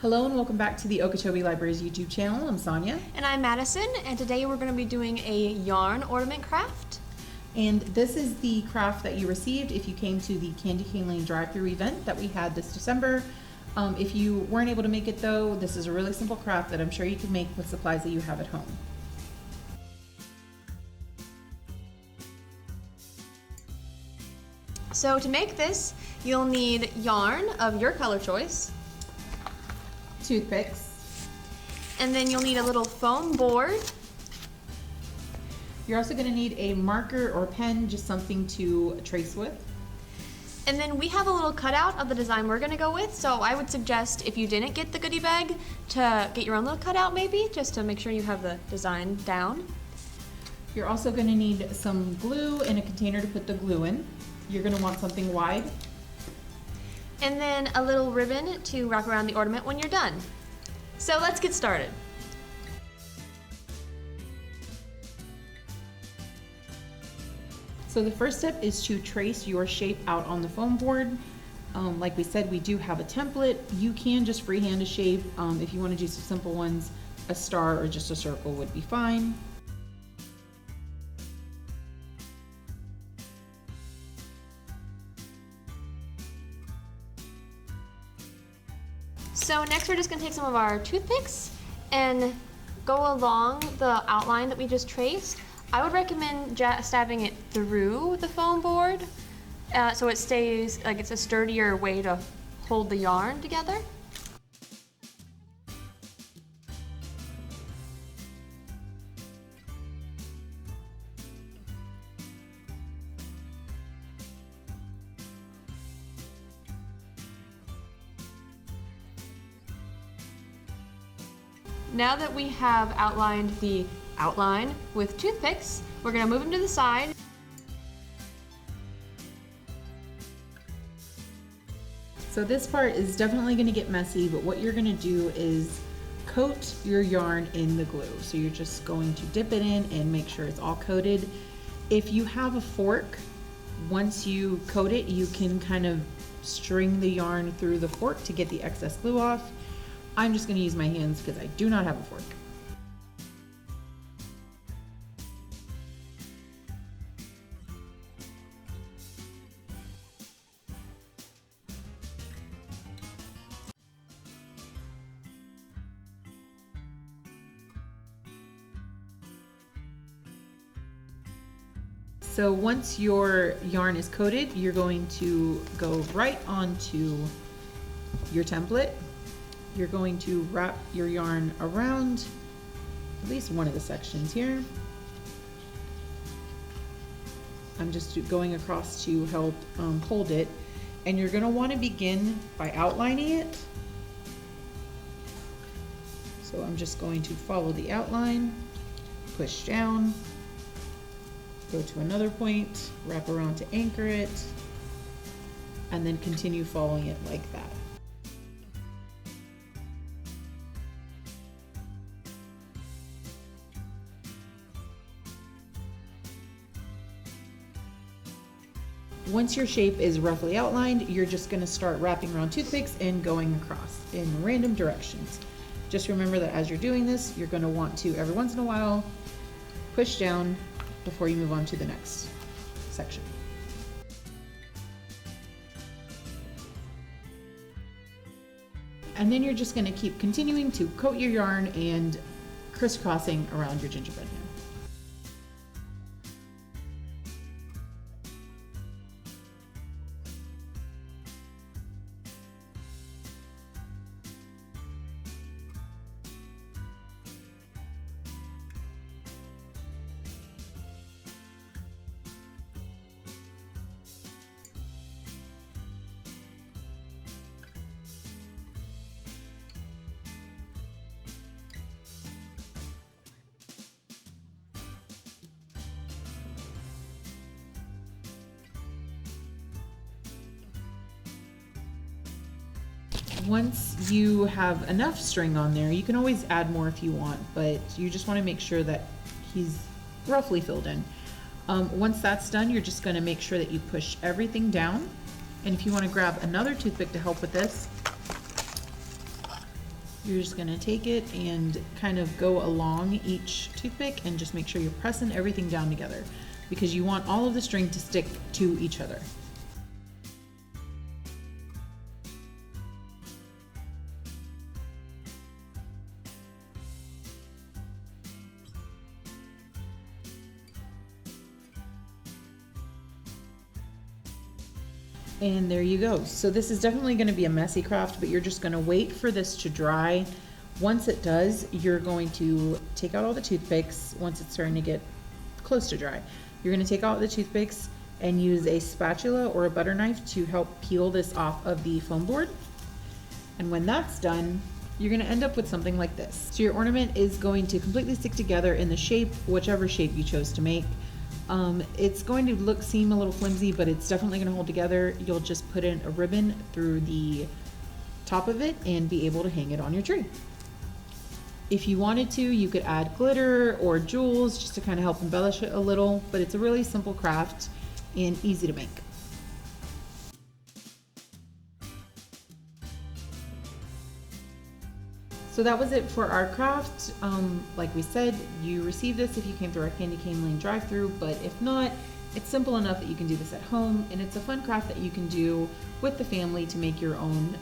Hello and welcome back to the Okeechobee Library's YouTube channel. I'm Sonia. And I'm Madison, and today we're going to be doing a yarn ornament craft. And this is the craft that you received if you came to the Candy Cane Lane drive-thru event that we had this December. If you weren't able to make it though, this is a really simple craft that I'm sure you can make with supplies that you have at home. So to make this, you'll need yarn of your color choice. Toothpicks. And then you'll need a little foam board. You're also going to need a marker or pen, just something to trace with. And then we have a little cutout of the design we're going to go with, so I would suggest if you didn't get the goodie bag to get your own little cutout maybe, just to make sure you have the design down. You're also going to need some glue and a container to put the glue in. You're going to want something wide. And then a little ribbon to wrap around the ornament when you're done. So let's get started. So the first step is to trace your shape out on the foam board. Like we said, we do have a template. You can just freehand a shape. If you want to do some simple ones, a star or just a circle would be fine. So next we're just going to take some of our toothpicks and go along the outline that we just traced. I would recommend stabbing it through the foam board so it stays like it's a sturdier way to hold the yarn together. Now that we have outlined the outline with toothpicks, we're going to move them to the side. So this part is definitely going to get messy, but what you're going to do is coat your yarn in the glue. So you're just going to dip it in and make sure it's all coated. If you have a fork, once you coat it, you can kind of string the yarn through the fork to get the excess glue off. I'm just going to use my hands because I do not have a fork. So once your yarn is coated, you're going to go right onto your template. You're going to wrap your yarn around at least one of the sections here. I'm just going across to help hold it. And you're going to want to begin by outlining it. So I'm just going to follow the outline, push down, go to another point, wrap around to anchor it, and then continue following it like that. Once your shape is roughly outlined, you're just going to start wrapping around toothpicks and going across in random directions. Just remember that as you're doing this, you're going to want to, every once in a while, push down before you move on to the next section. And then you're just going to keep continuing to coat your yarn and crisscrossing around your gingerbread man. Once you have enough string on there, you can always add more if you want, but you just want to make sure that he's roughly filled in. Once that's done, you're just going to make sure that you push everything down. And if you want to grab another toothpick to help with this, You're just gonna take it and kind of go along each toothpick and just make sure you're pressing everything down together because you want all of the string to stick to each other. And there you go. So this is definitely going to be a messy craft, but you're just going to wait for this to dry. Once it does, you're going to take out all the toothpicks. Once it's starting to get close to dry, you're going to take out the toothpicks and use a spatula or a butter knife to help peel this off of the foam board. And when that's done, you're going to end up with something like this. So your ornament is going to completely stick together in the shape, whichever shape you chose to make. It's going to seem a little flimsy, but it's definitely going to hold together. You'll just put in a ribbon through the top of it and be able to hang it on your tree. If you wanted to, you could add glitter or jewels just to kind of help embellish it a little, but it's a really simple craft and easy to make. So that was it for our craft. Like we said, you receive this if you came through our Candy Cane Lane drive-thru, but if not, it's simple enough that you can do this at home, and it's a fun craft that you can do with the family to make your own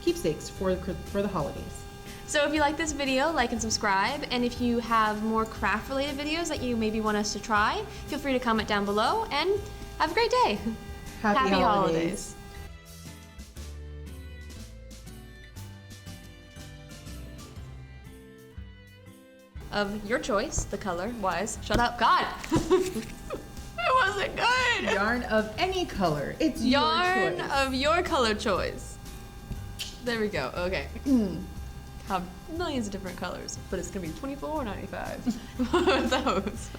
keepsakes for the holidays. So if you like this video, like and subscribe, and if you have more craft-related videos that you maybe want us to try, feel free to comment down below, and have a great day. Happy holidays. Of your choice, the color-wise. Shut up, God! It wasn't good! Yarn of any color. It's Yarn your choice. of your color choice. There we go, okay. Have millions of different colors, but it's gonna be $24.95 for those.